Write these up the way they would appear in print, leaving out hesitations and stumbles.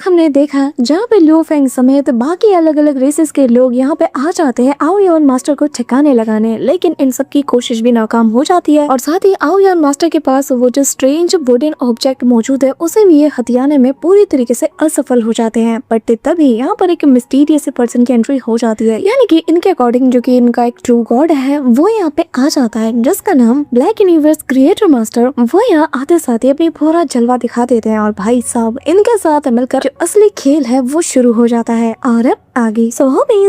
हमने देखा जहाँ पे ल्यू फेंग समेत बाकी अलग अलग रेसेस के लोग यहाँ पे आ जाते हैं आओयान मास्टर को ठिकाने लगाने, लेकिन इन सब की कोशिश भी नाकाम हो जाती है और साथ ही आओयान मास्टर के पास वो जो स्ट्रेंज वुडन ऑब्जेक्ट मौजूद है उसे भी ये हथियाने में पूरी तरीके से असफल हो जाते हैं। बट तभी यहाँ पर एक मिस्टीरियस पर्सन की एंट्री हो जाती है, यानी कि इनके अकॉर्डिंग जो कि इनका एक ट्रू गॉड है वो यहाँ पे आ जाता है, जिसका नाम ब्लैक यूनिवर्स क्रिएटर मास्टर। वो यहाँ आते साथ ही अपनी पूरा जलवा दिखा देते हैं और भाई साहब इनके साथ मिलकर जो असली खेल है वो शुरू हो जाता है। और अब आगे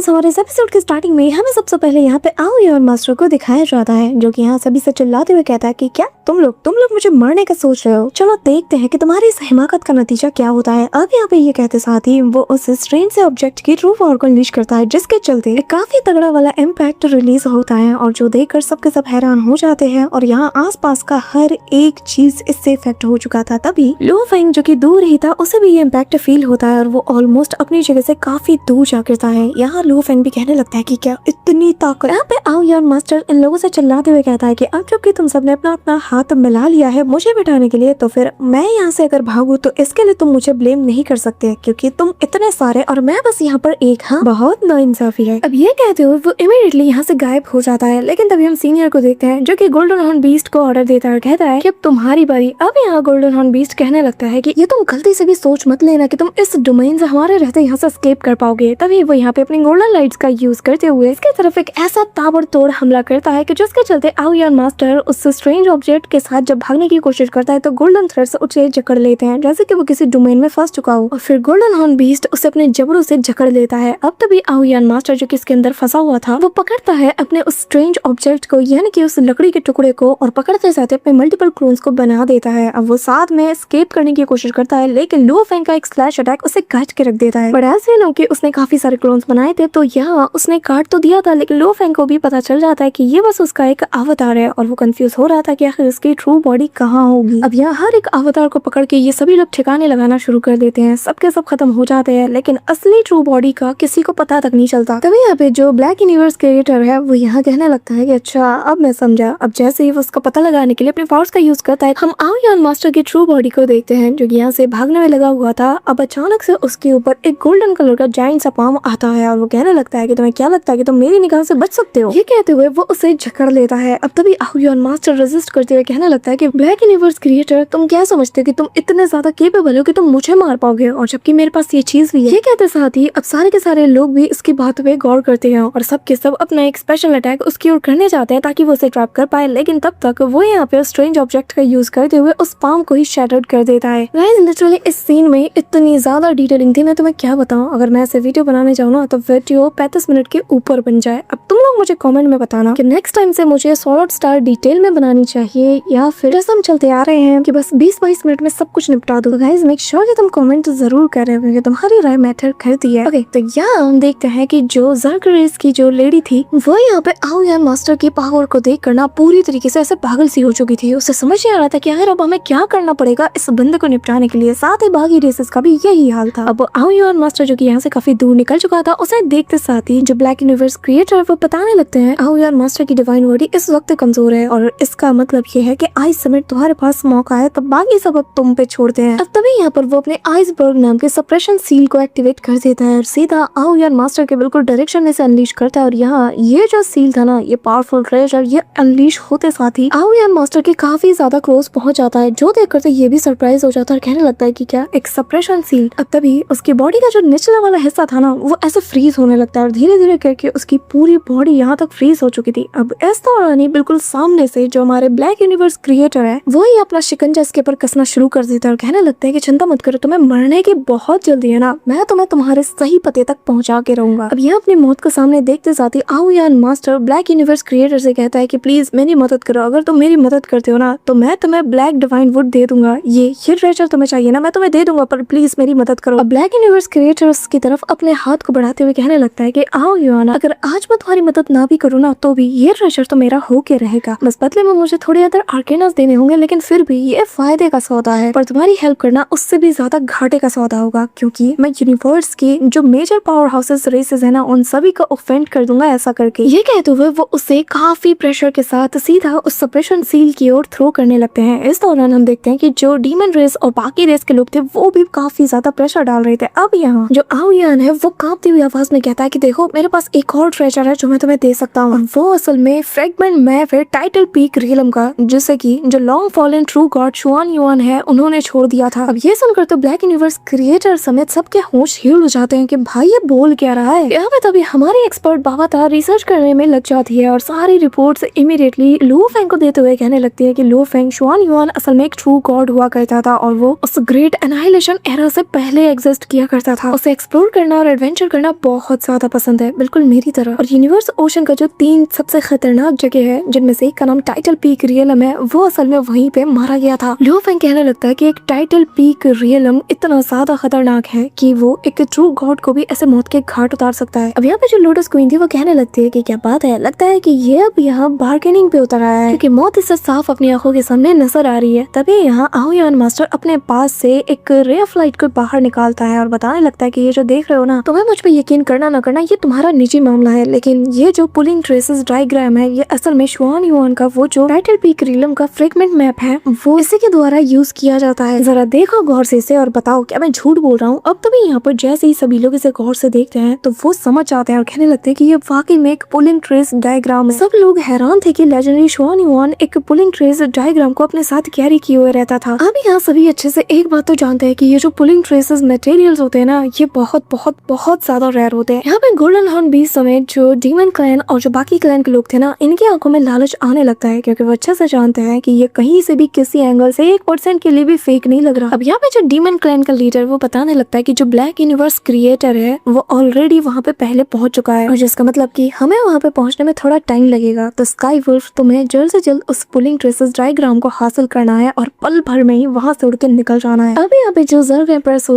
हमारे इस एपिसोड के स्टार्टिंग में हमें सबसे पहले यहाँ पे आओयान मास्टर को दिखाया जाता है, जो कि यहाँ सभी से चिल्लाते हुए कहता है कि क्या तुम लोग मुझे मरने का सोच रहे हो, चलो देखते हैं कि तुम्हारी इस हिमाकत का नतीजा क्या होता है। अब यहाँ पे ये कहते साथ ही वो उस स्ट्रेंज से ऑब्जेक्ट की ट्रू पावर को अनलीश करता है, जिसके चलते काफी तगड़ा वाला इम्पैक्ट रिलीज होता है और जो देखकर सबके सब हैरान हो जाते हैं और यहाँ आसपास का हर एक चीज इससे इफेक्ट हो चुका था। तभी ल्यू फेंग जो कि दूर ही था उसे भी ये इम्पैक्ट फील होता है और वो ऑलमोस्ट अपनी जगह से काफी दूर जा गिरता है। यहाँ ल्यू फेंग भी कहने लगता है कि क्या इतनी ताकत। यहाँ पे आओयान मास्टर इन लोगों से चिल्लाते हुए कहता है कि अब जबकि तुम सबने अपना अपना हाथ मिला लिया है मुझे बिठाने के लिए, तो फिर मैं यहाँ से अगर भागू तो इसके लिए तुम मुझे ब्लेम नहीं कर सकते, क्योंकि तुम इतने सारे और मैं बस यहाँ पर एक। हाँ, बहुत नाइंसाफी है। अब ये कहते हुए वो इमीडिएटली यहाँ से गायब हो जाता है, लेकिन तभी हम सीनियर को देखते हैं जो कि गोल्डन हॉर्न बीस्ट को ऑर्डर देता है और कहता है कि अब तुम्हारी बारी। अब यहाँ गोल्डन हॉर्न बीस्ट कहने लगता है कि ये तुम गलती से भी सोच मत लेना कि तुम इस डोमेन से हमारे रहते यहाँ से एस्केप कर पाओगे। तभी वो यहाँ पे अपनी गोल्डन लाइट्स का यूज करते हुए इसके तरफ एक ऐसा ताबड़तोड़ हमला करता है कि जिसके चलते आओयान मास्टर उस स्ट्रेंज ऑब्जेक्ट के साथ जब भागने की कोशिश करता है तो गोल्डन थ्रेड्स उसे जकड़ लेते हैं, जैसे कि वो किसी डोमेन में फंस चुका हो, और फिर गोल्डन हॉर्न बीस्ट उसे अपने जबड़ों से जकड़ लेता है। अब तभी आओयान मास्टर जो कि इसके अंदर फंसा हुआ था वो पकड़ता है अपने उस स्ट्रेंज ऑब्जेक्ट को, यानी कि उस लकड़ी के टुकड़े को, और पकड़ते साथ अपने मल्टीपल क्लोन्स को बना देता है। अब वो साथ में एस्केप करने की कोशिश करता है, लेकिन ल्यू फेंग का एक स्लैश अटैक उसे काट के रख देता है। बट ऐसे नो कि उसने काफी सारे क्लोन्स बनाए थे तो यहाँ उसने काट तो दिया था, लेकिन ल्यू फेंग को भी पता चल जाता है कि ये बस उसका एक अवतार है और वो कंफ्यूज हो रहा था कि आखिर इसकी ट्रू बॉडी कहाँ होगी। अब यहाँ हर एक अवतार को पकड़ के ये सभी लोग ठिकाने लगाना शुरू कर देते हैं, सबके सब खत्म हो जाते हैं, लेकिन असली ट्रू बॉडी का किसी को पता तक नहीं चलता। तभी यहाँ पे जो ब्लैक यूनिवर्स क्रिएटर है वो यहाँ कहने लगता है कि अच्छा अब मैं समझा। अब जैसे ही वो उसका पता लगाने के लिए अपने पावर्स का यूज करता है, हम आओयान मास्टर की ट्रू बॉडी को देखते हैं जो यहाँ से भागने में लगा हुआ था। अब अचानक से उसके ऊपर एक गोल्डन कलर का जायंट सा पाम आता है और वो कहने लगता है कि तुम्हें क्या लगता है कि तुम मेरी निगाह से बच सकते हो। ये कहते हुए वो उसे जकड़ लेता है। अब तभी आओयान मास्टर रेजिस्ट करते हुए कहने लगता है कि ब्लैक यूनिवर्स क्रिएटर तुम क्या समझते हो कि तुम इतने ज्यादा केपेबल हो कि तुम मुझे मार पाओगे, और जबकि मेरे पास ये चीज भी है। ये कहते साथ ही अब सारे के सारे लोग भी इसकी बात पे गौर करते हैं और सब के सब अपना एक स्पेशल अटैक उसकी ओर करने जाते हैं ताकि वो उसे ट्रैप कर पाए, लेकिन तब तक वो यहाँ पे स्ट्रेंज ऑब्जेक्ट का यूज करते हुए उस पाम को ही शैटर्ड कर देता है। गाइस लिटरली इस सीन में इतनी ज्यादा डिटेलिंग थी, मैं तुम्हें क्या बताऊं। अगर मैं ऐसे वीडियो बनाने जाऊँ ना तो वीडियो 35 मिनट के ऊपर बन जाए। अब तुम लोग मुझे कमेंट में बताना कि नेक्स्ट टाइम से मुझे सॉलिड स्टार डिटेल में बनानी चाहिए या फिर जैसे हम चलते आ रहे हैं कि बस 20-22 मिनट में सब कुछ निपटा दो। गाइस मेक श्योर कि तुम कमेंट जरूर कर रहे हो क्योंकि तुम्हारी राय मैटर करती है। ओके, तो यहाँ हम देखते हैं कि जो ज़र्क रेस की जो लेडी थी वो यहाँ पे आओयान मास्टर की पावर को देख करना पूरी तरीके से ऐसे पागल सी हो चुकी थी। उसे समझ नहीं आ रहा था कि आखिर अब हमें क्या करना पड़ेगा इस बंदे को निपटाने के लिए। साथ ही बाकी रेसेस का भी यही हाल था। अब आओयान मास्टर जो कि यहाँ से काफी दूर निकल चुका था, उसे देखते साथ ही जो ब्लैक यूनिवर्स क्रिएटर वो बताने लगते हैं आओयान मास्टर की डिवाइन बॉडी इस वक्त कमजोर है और इसका मतलब ये है कि आज समिट तुम्हारे पास मौका है, तब बाकी सब अब तुम पे छोड़ते हैं। अब तभी यहाँ पर वो अपने आइसबर्ग नाम के सप्रेशन सील को एक्टिवेट कर देता है और सीधा आओयान मास्टर के बिल्कुल डायरेक्शन में से अनलीश करता है। और यहाँ ये जो सील था ना, ये पावरफुल ट्रेजर, ये अनलीश होते साथ ही आओयान मास्टर के काफी ज्यादा क्लोज पहुंच जाता है, जो देख कर तो ये भी सरप्राइज हो जाता है और कहने लगता है कि क्या एक सप्रेशन सील। अब तभी उसकी बॉडी का जो निचला वाला हिस्सा था ना वो ऐसे फ्रीज होने लगता है और धीरे धीरे करके उसकी पूरी बॉडी यहाँ तक फ्रीज हो चुकी थी। अब इस दौरान ही बिल्कुल सामने से जो हमारे ब्लैक यूनिवर्स क्रिएटर है वो ही अपना शिकंजा इसके ऊपर कसना शुरू कर देता है और कहने लगता है कि चिंता मत करो, तुम्हें मरने की बहुत जल्दी है ना, मैं तुम्हें तुम्हारे सही पते तक पहुंचा के रहूंगा। अब यहाँ अपनी मौत को सामने देखते साथ ही आओयान मास्टर ब्लैक यूनिवर्स क्रिएटर से कहता है कि प्लीज मेरी मदद करो, अगर तुम मेरी मदद करते हो ना तो मैं तुम्हें ब्लैक डिवाइन वुड दे दूंगा, ये ट्रेजर तुम्हें चाहिए ना, मैं तुम्हें दे दूंगा, पर प्लीज मेरी मदद करो। अब ब्लैक यूनिवर्स क्रिएटर की तरफ अपने हाथ को बढ़ाते हुए कहने लगता है कि आओ योना, अगर आज मैं तुम्हारी मदद ना भी करूँ ना तो भी ये ट्रेजर तो मेरा हो के रहेगा, बस बदले में मुझे थोड़े अदर आर्केनस देने होंगे, लेकिन फिर भी ये फायदे का सौदा है, पर तुम्हारी हेल्प करना उससे भी ज्यादा घाटे का सौदा होगा, क्योंकि मैं यूनिवर्स के जो मेजर पावर हाउसेस रेसेस है ना उन सभी को ऑफेंड कर दूंगा ऐसा करके। ये कहते हुए वो उसे काफी प्रेशर के साथ सीधा उस सप्रेशन सील की ओर थ्रो करने लगते हैं। इस दौरान हम देखते हैं कि जो डीमन रेस और बाकी रेस के लोग थे वो भी काफी काफी ज्यादा प्रेशर डाल रहे थे। अब यहाँ जो आओ यान है वो कांपती हुई आवाज में कहता है कि देखो मेरे पास एक और ट्रेजर है जो मैं तुम्हें दे सकता हूँ। वो असल में फ्रेगमेंट मैप है टाइटल पीक रियलम का, जिससे कि जो long fallen true god Xuan Yuan है उन्होंने छोड़ दिया था। अब ये सुनकर तो ब्लैक यूनिवर्स क्रिएटर समेत सबके होश हिल जाते हैं कि भाई ये बोल क्या रहा है। यहाँ पे तभी हमारी एक्सपर्ट बाबा रिसर्च करने में लग जाती है और सारी रिपोर्ट्स इमीडिएटली लू फेंग को देते हुए कहने लगती है कि लू फेंग शुआन युआन असल में एक ट्रू गॉड हुआ करता था और वो उस ग्रेट एनाहिलेशन एरा से पहले एग्जिस्ट किया करता था। उसे एक्सप्लोर करना और एडवेंचर करना बहुत ज्यादा पसंद है, बिल्कुल मेरी तरह। और यूनिवर्स ओशन का जो 3 सबसे खतरनाक जगह है जिनमें से एक का नाम टाइटल पीक रियलम है, वो असल में वहीं पे मारा गया था। लू फेंग कहने लगता है कि एक टाइटल पीक रियलम इतना ज्यादा खतरनाक है कि वो एक ट्रू गॉड को भी ऐसे मौत के घाट उतार सकता है। अब यहाँ पे जो लोटस क्वीन थी वो कहने लगती है कि क्या बात है, लगता है कि ये अब यहाँ बार्गेनिंग पे उतर आया है क्योंकि मौत इससे साफ अपनी आंखों के सामने नजर आ रही है। तभी यहाँ आओ यान मास्टर अपने पास से एक रे ऑफ लाइट को बाहर निकालता है और बताने लगता है कि ये जो देख रहे हो ना, तुम्हें मुझ पे यकीन करना ना करना ये तुम्हारा निजी मामला है, लेकिन ये जो पुलिंग ट्रेसेस डायग्राम है ये असल में शुआन युआन का वो जो टाइटल पीक रियलम का फ्रेगमेंट मैप है वो इसी के द्वारा यूज किया जाता है। जरा देखो गौर से इसे और बताओ क्या मैं झूठ बोल रहा हूँ। अब तभी यहाँ पर जैसे ही सभी लोग इसे गौर से देखते हैं तो वो समझ जाते हैं और कहने लगते हैं कि ये वाकई में एक पुलिंग ट्रेस डायग्राम है। सब लोग हैरान थे कि लेजेंडरी शुआन युआन एक पुलिंग ट्रेस डायग्राम को अपने साथ कैरी किए हुए रहता था। अब यहाँ सभी अच्छे से एक बात तो जानते हैं कि ये जो पुलिंग ट्रेसेस मटेरियल्स होते हैं ना, ये बहुत बहुत बहुत ज्यादा रेयर होते हैं। यहाँ पे गोल्डन हॉर्न बीस्ट समेत जो डीमन क्लैन और जो बाकी क्लैन के लोग थे ना, इनकी आंखों में लालच आने लगता है क्योंकि वो अच्छे से जानते हैं कि ये कहीं से भी किसी एंगल से 1% के लिए भी फेक नहीं लग रहा। अब यहाँ पे जो डीमन क्लैन का लीडर वो बताने लगता है कि जो ब्लैक यूनिवर्स क्रिएटर है वो ऑलरेडी वहाँ पे पहले पहुंच चुका है और जिसका मतलब कि हमें वहाँ पे पहुंचने में थोड़ा टाइम लगेगा। तो स्काई वुल्फ तुम्हें जल्द से जल्द उस पुलिंग ट्रेसेस डायग्राम को हासिल करना है और पल भर में ही वहाँ से उड़ के निकल जाना है। अब यहाँ पे जो जर्ग एम्प्रेस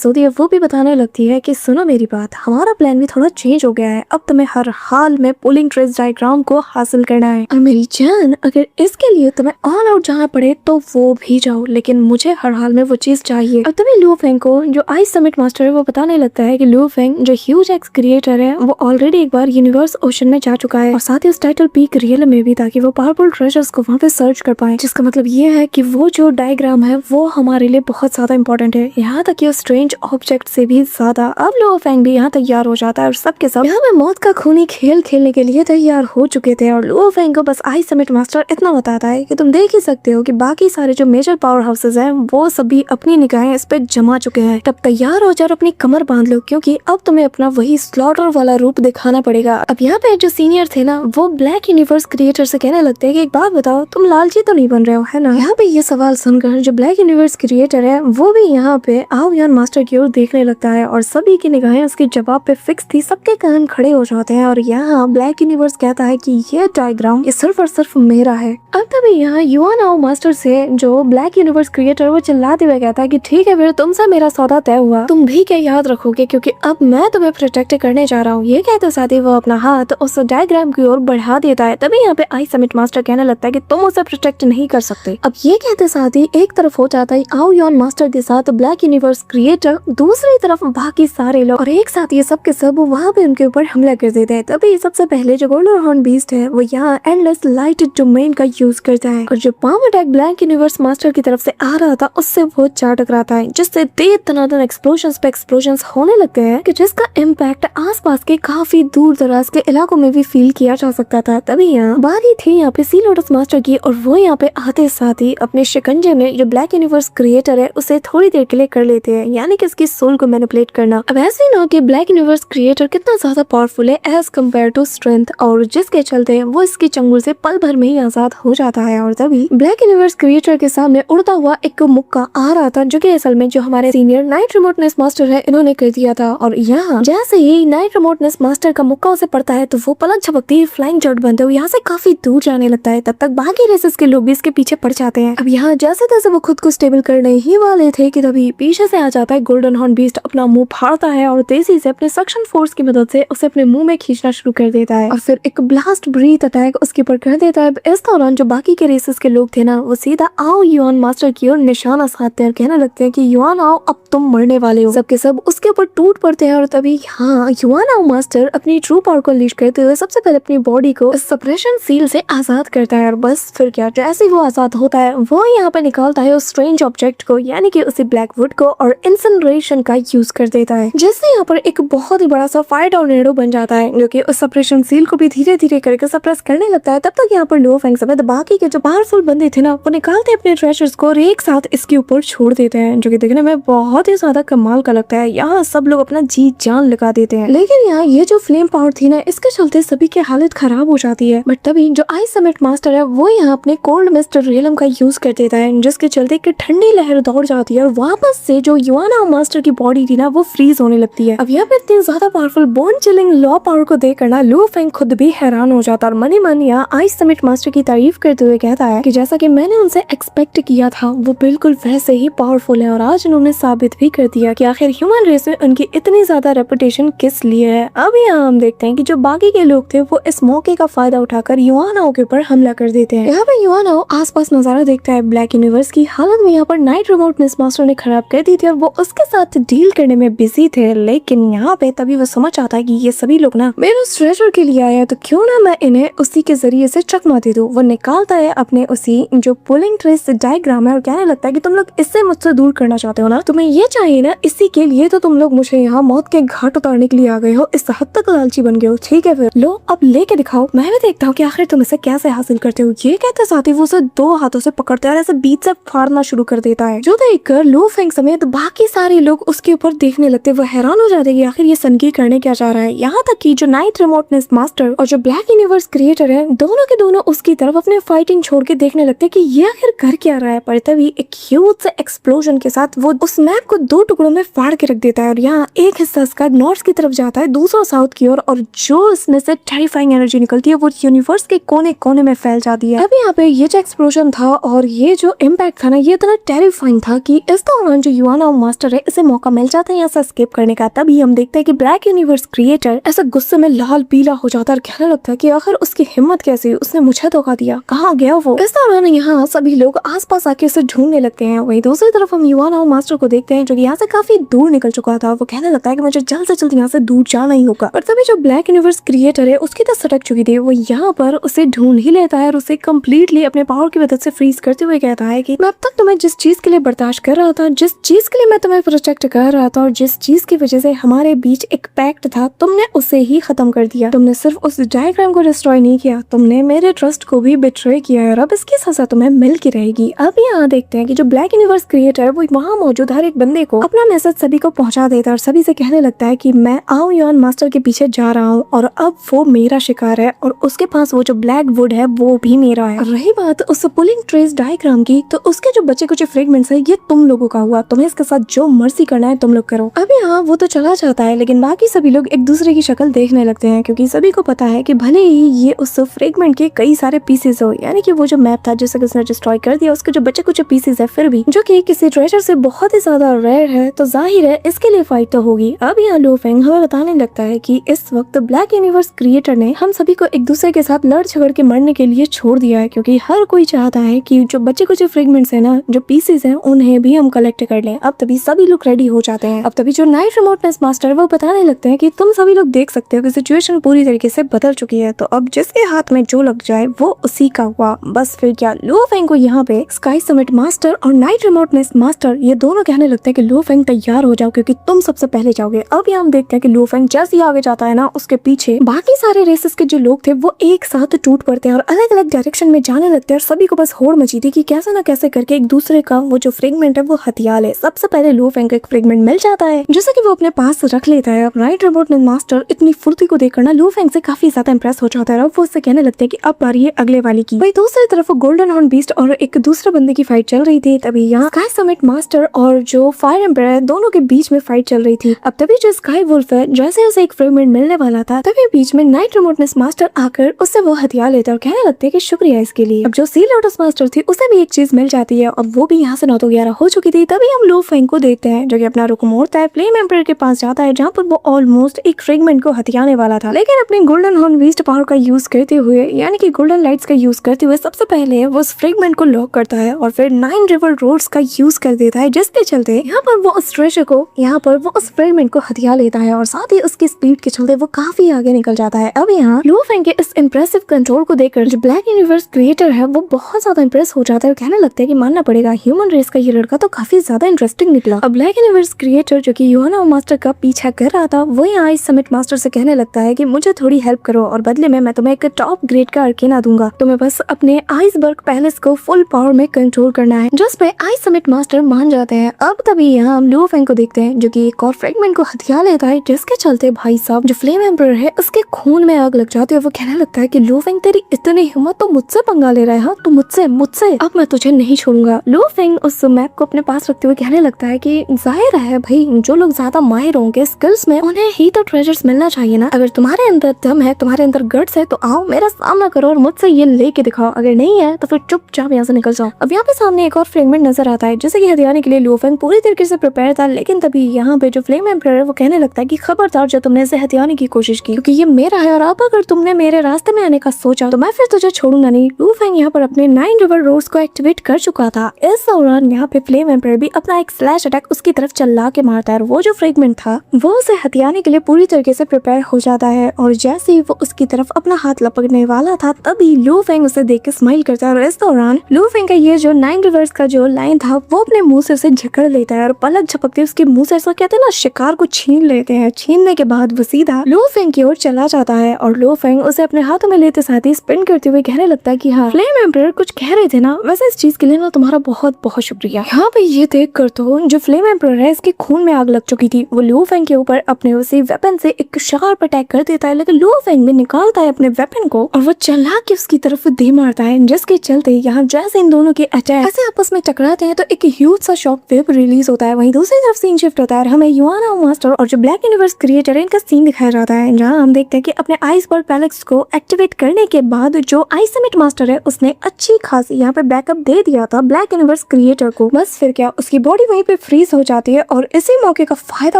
होती है वो भी बताने लगती है कि सुनो मेरी बात, हमारा प्लान भी थोड़ा चेंज हो गया है। अब तुम्हें हर हाल में पुलिंग ट्रेस डायग्राम को हासिल करना है और मेरी जान अगर इसके लिए तुम्हें ऑल आउट जाना पड़े तो वो भी जाओ, लेकिन मुझे हर हाल में वो चीज चाहिए। अब तभी लू फेंग को जो आइस समिट मास्टर है वो बताने लगता है कि लू फेंग जो ह्यूज एक्स क्रिएटर है वो ऑलरेडी एक बार यूनिवर्स ओशन में जा चुका है और साथ ही उस टाइटल पीक रियल में भी, ताकि वो पावरफुल ट्रेजर्स को वहाँ पे सर्च कर पाए। जिसका मतलब ये है कि वो जो डायग्राम है वो हमारे लिए बहुत ज्यादा इंपॉर्टेंट है, यहाँ तक कि उस स्ट्रेंज ऑब्जेक्ट से भी ज्यादा। अब लू फेंग भी यहाँ तैयार हो जाता है और सबके सब यहाँ पे मौत का खूनी खेल खेलने के लिए तैयार हो चुके थे और लू फेंग को बस आइस समिट मास्टर इतना बताता है कि तुम देख ही सकते हो कि बाकी सारे जो मेजर पावर हाउसेज हैं वो सभी अपनी निगाहें इस पे जमा चुके हैं। तब तैयार हो जाओ, अपनी कमर बांध लो क्योंकि अब तुम्हें अपना वही स्लॉटर वाला रूप दिखाना पड़ेगा। अब यहाँ पे जो सीनियर थे ना वो ब्लैक यूनिवर्स क्रिएटर से कहने लगते हैं कि एक बात बताओ, तुम लालची तो नहीं बन रहे हो है ना। यहाँ पे ये सवाल सुनकर जो ब्लैक यूनिवर्स क्रिएटर है वो भी यहाँ पे आओ यान मास्टर की ओर देखने लगता है और सभी की निगाहें उसके जवाब पे फिक्स थी। सबके कान खड़े हो जाते हैं और यहाँ ब्लैक यूनिवर्स कहता है कि ये डायग्राम ये सिर्फ और सिर्फ मेरा है। अब तभी यहाँ युआन आओ मास्टर से जो ब्लैक यूनिवर्स क्रिएटर वो चिल्लाते हुए कहता है कि ठीक है फिर तुमसे मेरा सौदा तय हुआ, तुम भी क्या याद रखोगे क्योंकि अब मैं तुम्हें प्रोटेक्ट करने जा रहा हूँ। ये कहते साथ ही वो अपना हाथ उस डायग्राम की ओर बढ़ा देता है। तभी यहाँ पे आइस समिट मास्टर कहने लगता है कि तुम उसे प्रोटेक्ट नहीं कर सकते। अब ये कहते साथ ही एक तरफ हो जाता है आओ यान मास्टर के साथ ब्लैक यूनिवर्स क्रिएटर, दूसरी तरफ बाकी सारे लोग और एक साथ ये सब के सब वहाँ पे उनके ऊपर हमला कर देते हैं। तभी सबसे पहले जो गोल्डन हॉर्न बीस्ट है वो यहाँ एंडलेस लाइट डोमेन का यूज करता है और जो palm attack black universe master की तरफ से आ रहा था उससे वो जा टकराता है, जिससे दनादन एक्सप्लोजन्स पे एक्सप्लोजन्स होने लगते हैं कि जिसका इम्पैक्ट आसपास के काफी दूर दराज के इलाकों में भी फील किया जा सकता था। तभी यहाँ बारी थी यहाँ पे सी लोटस मास्टर की और वो यहाँ पे आते साथ ही अपने शिकंजे में जो ब्लैक यूनिवर्स क्रिएटर है उसे थोड़ी देर के लिए कर लेते हैं, यानी कि इसकी सोल को मैनिपुलेट करना। अब ऐसे ना कि ब्लैक यूनिवर्स क्रिएटर कितना ज्यादा पावरफुल है एज कम्पेयर टू स्ट्रेंथ, और जिसके चलते वो इसके चंगुल से पल भर में ही आजाद हो जाता है। और तभी ब्लैक यूनिवर्स क्रिएटर के सामने उड़ता हुआ एक मुक्का आ रहा था जो कि असल में जो हमारे सीनियर नाइट रिमोटनेस मास्टर है इन्होंने कर दिया था। और यहाँ जैसे ही नाइट रिमोटनेस मास्टर का मुक्का उसे पड़ता है तो वो पलक झपकती ही फ्लाइंग जट बनते हुए यहाँ से काफी दूर जाने लगता है। तब तक बाकी रेसेस के लोग भी इसके पीछे पड़ जाते हैं। अब यहाँ जैसे तैसे वो खुद को स्टेबल करने ही वाले थे कि तभी पीछे से आ जाता है गोल्डन हॉर्न बीस्ट, अपना मुंह फाड़ता है और तेजी से अपने सक्शन फोर्स की मदद से उसे अपने मुंह में खींचना शुरू कर देता है और फिर एक ब्लास्ट ब्रीथ अटैक उसके ऊपर कर देता है। इस दौरान जो बाकी के रेसेस के लोग थे ना वो सीधा आओ युआन मास्टर की ओर निशाना साधते हैं, कहने लगते हैं कि युआन आओ अब तुम मरने वाले हो। सबके सब उसके ऊपर टूट पड़ते हैं और तभी हाँ युआन आओ मास्टर अपनी ट्रू पावर को अनलीश करते हुए सबसे पहले अपनी बॉडी को सप्रेशन सील से आजाद करता है और बस फिर क्या, जैसे वो आजाद होता है वो यहाँ पे निकालता है उस स्ट्रेंज ऑब्जेक्ट को यानी कि उसी ब्लैक वुड को और इंसिनरेशन का यूज कर देता है, जिससे यहाँ पर एक बहुत ही बड़ा सा फायर टॉर्नेडो बन जाता है जो कि उस सप्रेशन सील को भी धीरे धीरे करके सप्रेस करने लगता है। तब तक यहाँ पर लो फेंग समेत बाकी के जो पावरफुल बंदे थे ना, वो निकालते अपने ट्रेजर्स को और एक साथ इसके ऊपर छोड़ देते हैं, जो कि देखने में बहुत ही ज्यादा कमाल का लगता है। यहाँ सब लोग अपना जी जान लगा देते हैं, लेकिन यहाँ ये जो फ्लेम पावर थी ना, इसके चलते सभी की हालत खराब हो जाती है। बट तभी जो आइस समिट मास्टर है वो यहाँ अपने कोल्ड मिस्ट रियलम का यूज कर देता है, जिसके चलते एक ठंडी लहर दौड़ जाती है और वापस से जो युआना मास्टर की बॉडी थी ना, वो फ्रीज होने लगती है। अब यहाँ पे इतनी ज्यादा powerful bone chilling law power को देखकर ना लू फेंग खुद भी हैरान हो जाता और मनी मन यहाँ आइस समिट मास्टर की तारीफ करते हुए कहता है कि जैसा कि मैंने उनसे एक्सपेक्ट किया था, वो बिल्कुल वैसे ही पावरफुल है और आज उन्होंने साबित भी कर दिया कि आखिर ह्यूमन रेस में उनकी इतनी ज्यादा रेपुटेशन किस लिए है। अब यहाँ हम देखते हैं कि जो बाकी के लोग थे वो इस मौके का फायदा उठाकर युआनाओ के ऊपर हमला कर देते हैं। यहाँ पे युआनाओ आसपास नजारा देखता है। ब्लैक यूनिवर्स की हालत में यहाँ पर नाइट रिमोटनेस मास्टर ने खराब कर दी थी और वो उसके साथ डील करने में बिजी थे, लेकिन यहाँ पे तभी वो समझ आता है कि ये सभी लोग ना मेरे ट्रेजर के लिए आए हैं, तो क्यों ना मैं इन्हें उसी के जरिए से चकमा दे दूं। वो निकालता है अपने उसी जो पुलिंग ट्रेस डायग्राम है और कहने लगता है कि तुम लोग इससे मुझसे दूर करना चाहते हो ना, तुम्हें ये चाहिए ना, इसी के लिए तो तुम लोग मुझे यहाँ मौत के घाट उतारने के लिए आ गए हो, इस हद तक लालची बन गए हो। ठीक है फिर लो, अब लेके दिखाओ, मैं भी देखता हूँ कि आखिर तुम इसे कैसे हासिल करते हो। ये कहते साथ ही वो उसे दो हाथों से पकड़ते और ऐसे बीच से फाड़ना शुरू कर देता है, जो देखकर लू फेंग समेत बाकी सारे लोग उसके ऊपर देखने लगते। वो हैरान हो जाते कि आखिर ये सनकी करने क्या चाह रहा है। यहाँ तक कि जो नाइट रिमोटनेस मास्टर और जो ब्लैक यूनिवर्स क्रिएटर है, दोनों के दोनों उसकी तरफ अपने फाइटिंग छोड़ के देखने लगते कि ये आखिर कर क्या रहा है। पर तभी एक ह्यूज से एक्सप्लोजन के साथ वो उस मैप को दो टुकड़ों में फाड़ के रख देता है और यहाँ एक हिस्सा इसका नॉर्थ की तरफ जाता है, दूसरा साउथ की ओर, और जो इसमें से टेरिफाइंग एनर्जी निकलती है वो यूनिवर्स के कोने कोने में फैल जाती है। अभी यहाँ पे ये जो एक्सप्लोजन था और ये जो इम्पैक्ट था ना, ये इतना टेरिफाइंग था कि इस दौरान जो युआनाओ मास्टर है, इसे मौका मिल जाता है यहाँ से एस्केप करने का। तभी हम देखते हैं कि ब्लैक यूनिवर्स क्रिएटर ऐसा गुस्से में लाल पीला हो जाता है और कहने लगता है कि आखिर उसकी हिम्मत कैसी हुई, उसने मुझे धोखा दिया, कहाँ गया वो। इस दौरान यहाँ सभी लोग आसपास आके उसे ढूंढने लगते हैं। वही दूसरी तरफ हम युआनाओ मास्टर को देखते हैं जो कि यहाँ से काफी दूर निकल चुका था। वो कहने लगता है कि मुझे जल्द से जल्द यहाँ से दूर जाना ही होगा। और तभी जो ब्लैक यूनिवर्स क्रिएटर है, उसकी तो सटक चुकी थी, वो यहाँ पर उसे ढूंढ ही लेता है और उसे कम्प्लीटली अपने पावर की मदद से फ्रीज करते हुए कहता है कि मैं अब तक तुम्हें जिस चीज के लिए बर्दाश्त कर रहा था, जिस चीज के लिए मैं तुम्हें प्रोटेक्ट कर रहा था और जिस चीज की वजह से हमारे बीच एक पैक्ट था, तुमने उसे ही खत्म कर दिया। तुमने सिर्फ उस डायग्राम को डिस्ट्रॉय नहीं किया, तुमने मेरे ट्रस्ट को भी बिट्रे किया है और अब इसकी सजा तुम्हें मिल के रहेगी। अब यहाँ देखते हैं कि जो ब्लैक यूनिवर्स क्रिएटर है, वो वहाँ मौजूद हर एक बंदे को अपना मैसेज सभी को पहुंचा देता है और सभी से कहने लगता है कि मैं आओयान मास्टर के पीछे जा रहा हूँ और अब वो मेरा शिकार है और उसके पास वो जो ब्लैक वुड है वो भी मेरा है। रही बात उस पुलिंग ट्रेस डायग्राम की, तो उसके जो बचे कुछ फ्रेगमेंट्स है, ये तुम लोगों का हुआ, तुम्हें इसके साथ जो मर्जी करना है तुम लोग करो। अब यहाँ वो तो चला जाता है, लेकिन बाकी सभी लोग एक दूसरे की शक्ल देखने लगते हैं, क्योंकि सभी को पता है कि भले ही ये उस फ्रेगमेंट के कई सारे पीसेस हो, यानी कि वो जो मैप था जिसे उसने डिस्ट्रॉय कर दिया, उसके जो बचे कुछ पीसेस है, फिर भी जो कि किसी ट्रेजर से बहुत ही ज्यादा रेयर है, तो जाहिर है इसके लिए फाइट तो होगी। अब यहाँ लो फेंग हमें बताने लगता है कि इस वक्त ब्लैक यूनिवर्स क्रिएटर ने हम सभी को एक दूसरे के साथ लड़ झगड़ के मरने के लिए छोड़ दिया है, क्योंकि हर कोई चाहता है कि जो बचे कुछ फ्रेगमेंट्स है ना, जो पीसेस हैं, उन्हें भी हम कलेक्ट कर लें। अब तभी सभी लोग रेडी हो जाते हैं। अब तभी जो नाइट रिमोटनेस मास्टर वो बताने लगते हैं कि तुम सभी लोग देख सकते हो कि सिचुएशन पूरी तरीके से बदल चुकी है, तो अब जिसके हाथ में जो लग जाए वो उसी का हुआ। बस फिर क्या, लो फेंग को यहाँ पे स्काई समिट मास्टर और नाइट रिमोटनेस मास्टर ये दोनों कहने लगते हैं कि लो फेंग तैयार हो जाओ क्योंकि तुम सबसे पहले जाओगे। अब यहाँ हम देखते हैं कि लो फेंग जैसे ही आगे जाता है ना, उसके पीछे बाकी सारे रेसेस के जो लोग थे वो एक साथ टूट पड़ते हैं और अलग अलग डायरेक्शन में जाने लगते हैं और सभी को बस होड़ मची थी कि कैसे ना कैसे करके एक दूसरे का वो जो फ्रेगमेंट है वो हथियार ले। सबसे पहले लो फेंग को एक फ्रेगमेंट मिल जाता है जैसे कि वो अपने पास रख लेता है। अब नाइट रिमोटनेस मास्टर इतनी फुर्ती को देखकर ना लो फेंग से काफी ज्यादा इंप्रेस हो जाता है और वो उससे कहने लगते हैं कि अब बारी है अगले वाली की। वही दूसरी तरफ वो गोल्डन हॉर्न बीस्ट और एक दूसरे बंदे की फाइट चल रही थी। तभी यहाँ स्काई समिट मास्टर और जो फायर एम्पायर दोनों के बीच में फाइट चल रही थी। अब तभी जो स्काई वुल्फ है, जैसे उसे एक फ्रेगमेंट मिलने वाला था, तभी बीच में नाइट रिमोटनेस मास्टर आकर उससे वो हथियार लेते और कहने लगते हैं कि शुक्रिया इसके लिए। अब जो सी लोटस मास्टर थी उसे भी एक चीज मिल जाती है। अब वो भी यहाँ से 9 तो 11 हो चुकी थी। तभी हम लो फेंग को देखते हैं जो कि अपना रुख मोड़ता है, फ्लेम एम्पायर के पास जाता है जहाँ पर वो ऑलमोस्ट एक फ्रेगमेंट को हथियाने वाला था, लेकिन अपने गोल्डन हॉर्न बीस्ट पावर का यूज करते हुए, यानी कि गोल्डन लाइट्स का यूज करते हुए सबसे पहले वो उस फ्रेगमेंट को लॉक करता है और फिर 9 रिवर रोड्स का यूज कर देता है, जिसके चलते यहाँ पर वो उस ट्रेजर को, यहाँ पर वो उस फ्रेगमेंट को हथियार लेता है और साथ ही उसकी स्पीड के चलते वो काफी आगे निकल जाता है। अब यहाँ लो फेंग के इस इम्प्रेसिव कंट्रोल को देखकर जो ब्लैक यूनिवर्स क्रिएटर है वो बहुत ज्यादा इंप्रेस हो जाता है और कहने लगता है कि मानना पड़ेगा ह्यूमन रेस का ये लड़का तो काफी ज्यादा इंटरेस्टिंग निकला। अब ब्लैक यूनिवर्स क्रिएटर जो कि यूहाना मास्टर का पीछा कर रहा था, वो यहाँ आइस समिट मास्टर से कहने लगता है कि मुझे थोड़ी हेल्प करो और बदले में मैं तुम्हें एक टॉप ग्रेड का अर्केना दूंगा। तुम्हें बस अपने आइसबर्ग पैलेस को फुल पावर में कंट्रोल करना है, जिस पे आइस समिट मास्टर मान जाते हैं। अब तभी यहाँ हम लुओ फेंग को देखते हैं जो कि एक और फ्रेगमेंट को हथिया लेता है, जिसके चलते भाई साहब जो फ्लेम एम्परर है उसके खून में आग लग जाती है। वो कहने लगता है कि लुओ फेंग तेरी इतनी हिम्मत, तो मुझसे पंगा ले रहा है, हाँ तू मुझसे अब मैं तुझे नहीं छोड़ूंगा। लुओ फेंग उस मैप को अपने पास रखते हुए कहने लगता है कि जाहिर है भाई, जो लोग ज्यादा माहिर होंगे स्किल्स में उन्हें ही तो ट्रेजर्स मिलना चाहिए ना। अगर तुम्हारे अंदर दम है, तुम्हारे अंदर गट्स है, तो आओ मेरा सामना करो और मुझसे ये लेके दिखाओ। अगर नहीं है तो फिर चुपचाप यहाँ से निकल जाओ। अब यहाँ पे सामने एक और फ्रेगमेंट नजर आता है जैसे कि हथियाने के लिए लुओ फेंग पूरी तरीके से प्रिपेयर था, लेकिन तभी यहाँ पे जो फ्लेम एम्परर है वो कहने लगता है कि खबरदार जो तुमने इसे हथियाने की कोशिश की, क्योंकि ये मेरा है और अब अगर तुमने मेरे रास्ते में आने का सोचा तो मैं फिर तुझे छोड़ूंगा नहीं। लुओ फेंग यहाँ पर अपने 9 रिवर रोड्स को एक्टिवेट कर चुका था। इस दौरान यहाँ पे फ्लेम एम्परर भी अपना एक स्लैश अटैक उसकी तरफ चला के मारता है और वो जो फ्रेगमेंट था वो उसे हथियाने के लिए पूरी तरीके से प्रिपेयर हो जाता है। और जैसे ही वो उसकी तरफ अपना हाथ लपकने वाला था, तभी लुओ फेंग उसे देख के स्माइल करता है और इस दौरान लुओ फेंग का ये जो 9 रिवर्स का जो लाइन था वो अपने मुंह से उसे झकड़ लेता है और पलक झपकते उसके मुंह से ऐसा कहते हैं ना, शिकार को छीन लेते हैं। छीनने के बाद वो सीधा लुओ फेंग की ओर चला जाता है और लुओ फेंग उसे अपने हाथों में लेते साथ ही स्पिन करते हुए कहने लगता है कि हाँ फ्लेम एम्परर कुछ कह रहे थे ना, वैसे इस चीज के लिए ना तुम्हारा बहुत बहुत शुक्रिया। यहाँ पे ये देख कर तो जो फ्लेम एम्परर है इसके खून में आग लग चुकी थी। वो लुओ फेंग के ऊपर अपने उसी वेपन से एक शार्प अटैक कर देता है, लेकिन लुओ फेंग भी निकालता है अपने वेपन को और वो चला के उसकी तरफ दे मारता है, जिसके चलते यहाँ जैसे इन दोनों के अटैक ऐसे आपस में टकराते हैं तो एक ह्यूज सा शॉक वेव रिलीज होता है। वहीं दूसरी तरफ सीन शिफ्ट होता है, हमें यूहाना मास्टर और जो ब्लैक यूनिवर्स क्रिएटर है इनका सीन दिखाया जाता है, जहाँ हम देखते हैं कि अपने आइसबर्ग पैलेस को एक्टिवेट करने के बाद जो आइस समिट मास्टर है उसने अच्छी खासी यहाँ पे बैकअप दे दिया था ब्लैक यूनिवर्स क्रिएटर को। बस फिर क्या, उसकी बॉडी वहीं पे फ्रीज हो जाती है और इसी मौके का फायदा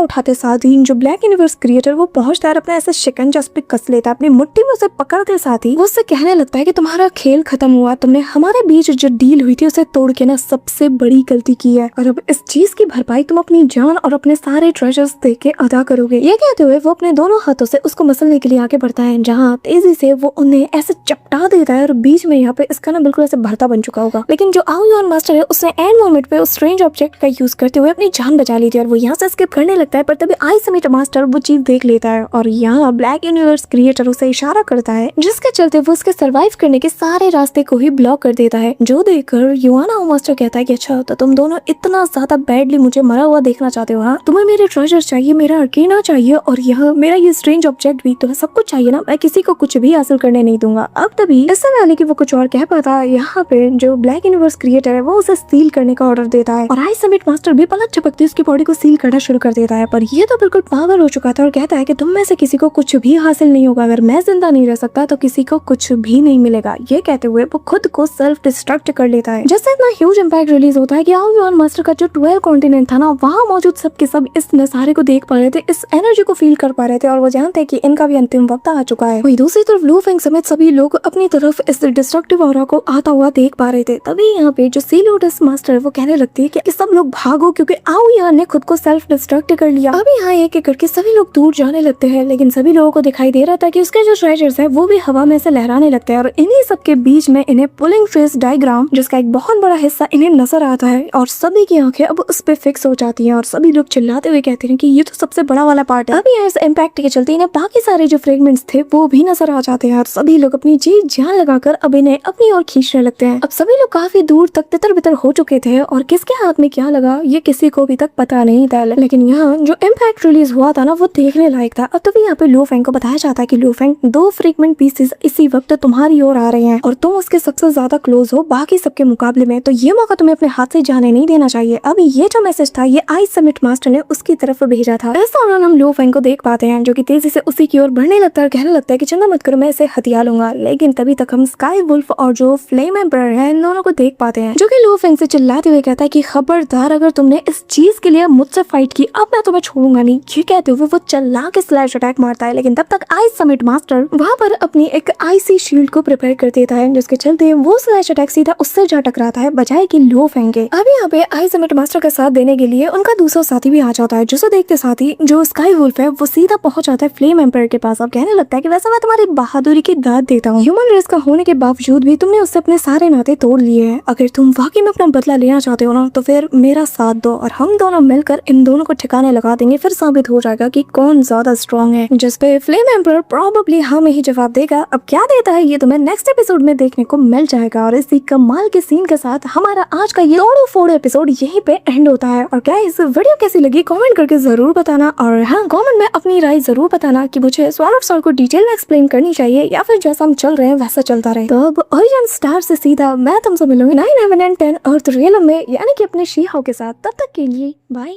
उठाते साथ ही जो ब्लैक यूनिवर्स क्रिएटर वो पहुंचता है, अपने ऐसे शिकंजा उस पे कस लेता है, अपनी मुट्ठी में उसे पकड़ते साथ ही वो उससे कहने लगता है कि तुम्हारा खेल खत्म हुआ, तुमने हमारे बीच जो डील हुई थी उसे तोड़ के ना सबसे बड़ी गलती की है और अब इस चीज की भरपाई तुम अपनी जान और अपने सारे ट्रेजर्स दे के अदा करोगे। ये कहते हुए वो अपने दोनों हाथों से उसको मसलने के लिए आगे बढ़ता है, जहाँ तेजी से वो उन्हें ऐसे चपटा देता है और बीच में यहाँ पे इसका ना बिल्कुल ऐसे भरता बन चुका होगा। लेकिन जो आओ युआन मास्टर है उसने एंड मोमेंट पे उस स्ट्रेंज ऑब्जेक्ट का यूज करते हुए अपनी जान बचा ली थी और वो यहाँ से स्किप करने लगता है, पर तभी आइस समिट मास्टर वो चीज देख लेता है और यहाँ ब्लैक यूनिवर्स क्रिएटर उसे इशारा करता है, जिसके चलते वो उसके सर्वाइव करने के सारे रास्ते को ही ब्लॉक कर देता है। जो देखकर यूहाना मास्टर कहता है कि अच्छा तो तुम दोनों इतना ज्यादा बैडली मुझे मरा हुआ देखना चाहते हो, हाँ तुम्हें मेरे ट्रेजर चाहिए, मेरा अर्केना चाहिए और यह मेरा ये स्ट्रेंज ऑब्जेक्ट भी, तुम्हें सब कुछ चाहिए ना, मैं किसी को कुछ भी हासिल करने नहीं दूंगा। अब तभी इससे पहले कि वो कुछ और कह पाता, यहाँ पे जो ब्लैक यूनिवर्स क्रिएटर है वो उसे सील करने का ऑर्डर देता है और आइस समिट मास्टर भी पलक झपकते उसकी बॉडी को सील करना शुरू कर देता है। पर ये तो बिल्कुल पागल हो चुका था और कहता है कि तुम में से किसी को कुछ भी हासिल नहीं होगा, अगर मैं जिंदा नहीं रह सकता तो किसी को कुछ भी नहीं मिलेगा। ये कहते हुए वो खुद को सेल्फ डिस्ट्रक्ट कर लेता है। जैसे इतना ह्यूज इंपैक्ट रिलीज होता है कि आओ युआन मास्टर का जो 12 कॉन्टिनेंट था ना, वहाँ मौजूद सब के सब इस नजारे को देख पा रहे थे, इस एनर्जी को फील कर पा रहे थे और वो जानते हैं कि इनका भी अंतिम वक्त आ चुका है। वहीं दूसरी तरफ लुओ फेंग समेत सभी लोग अपनी तरफ इस डिस्ट्रक्टिव ऑरा को आता हुआ देख पा रहे थे। तभी यहाँ पे जो सी लोटस मास्टर वो कहने लगती है कि सब लोग भागो, क्योंकि आओ युआन ने खुद को सेल्फ डिस्ट्रक्ट कर लिया। अभी यहाँ एक एक करके सभी लोग दूर जाने लगते हैं, लेकिन सभी लोगों को दिखाई दे रहा था कि उसके जो ट्रेजर्स है वो भी हवा में से लहराने लगते हैं और इन्हीं सबके बीच में इन्हें पुलिंग फेस डायग्राम जिसका एक बहुत बड़ा हिस्सा इन्हें नजर आता है और सभी की आंखें अब उस पे फिक्स हो जाती हैं और सभी लोग चिल्लाते हुए कहते हैं कि ये तो सबसे बड़ा वाला पार्ट है। अभी इस इम्पैक्ट के चलते इन्हें बाकी सारे जो फ्रेगमेंट्स थे वो भी नजर आ जाते हैं और सभी लोग अपनी जी जान लगाकर अब इन्हें अपनी ओर खींचने लगते हैं। अब सभी लोग काफी दूर तक तितर बितर हो चुके थे और किसके हाथ में क्या लगा ये किसी को भी तक पता नहीं था, लेकिन यहाँ जो इम्पैक्ट रिलीज हुआ था ना वो देखने लायक था। अब तभी यहाँ पे लुओ फेंग को बताया जाता है कि लुओ फेंग 2 फ्रेगमेंट पीसेस इसी वक्त तुम्हारी ओर आ रहे हैं और तुम उसके सबसे ज्यादा क्लोज हो बाकी सबके मुकाबले में, तो ये मौका तुम्हें अपने हाथ से जाने नहीं देना चाहिए। अभी ये जो मैसेज था ये आइस समिट मास्टर ने उसकी तरफ भेजा था। इस दौरान हम लुओ फेंग को देख पाते हैं जो कि तेजी से उसी की ओर बढ़ने लगता है, कहने लगता है कि चिंता मत करो मैं इसे हथिया लूंगा। लेकिन तभी तक हम स्काई वुल्फ और जो फ्लेम एम्परर है इन दोनों को देख पाते हैं, जो कि लुओ फेंग से चिल्लाते हुए कहता है कि खबरदार अगर तुमने इस चीज के लिए मुझसे फाइट की अब मैं तुम्हें छोड़ूंगा नहीं। ये कहते हुए वो चिल्ला के स्लैश अटैक मारता है, लेकिन तब तक आइस समिट मास्टर वहाँ पर अपनी एक आईसी शील्ड को प्रिपेयर कर देता है, जिसके चलते वो स्लैश अटैक सीधा उससे जा टकराता है बजाय कि लुओ फेंग के। अभी यहाँ पे आइस समिट मास्टर का साथ देने के लिए उनका दूसरा साथी भी आ जाता है, जिसे देखते साथ ही जो स्काई वुल्फ है वो सीधा पहुंच जाता है फ्लेम एम्परर के पास और कहने लगता है कि वैसे मैं तुम्हारी बहादुरी की दाद देता हूँ, ह्यूमन रेस का होने के बावजूद भी तुमने उससे अपने सारे नाते तोड़ लिए हैं, अगर तुम वाकई में अपना बदला फैसला लेना चाहते हो ना तो फिर मेरा साथ दो और हम दोनों मिलकर इन दोनों को ठिकाने लगा देंगे। फिर साबित हो जाएगा कि कौन ज्यादा स्ट्रॉन्ग है, जिसपे फ्लेम एम्परर प्रोबेबली हमें ही जवाब देगा। अब क्या देता है ये तुम्हें नेक्स्ट एपिसोड में देखने को मिल जाएगा। और इसी कमाल के सीन के साथ हमारा आज का ये तोड़ो फोड़ो एपिसोड यहीं पे एंड होता है। और क्या इस वीडियो कैसी लगी कमेंट करके जरूर बताना। और हाँ, कमेंट में अपनी राय जरूर बताना कि मुझे स्वॉर्ड ऑफ सॉर्ड को डिटेल में एक्सप्लेन करनी चाहिए या फिर जैसा हम चल रहे हैं वैसा चलता रहे। तो अब ओरिजिन स्टार से सीधा मैं तुमसे मिलूंगी 9, 11 and 10 अर्थ रियल में, यानी कि अपने शी हाउ के साथ। तब तक के लिए बाय।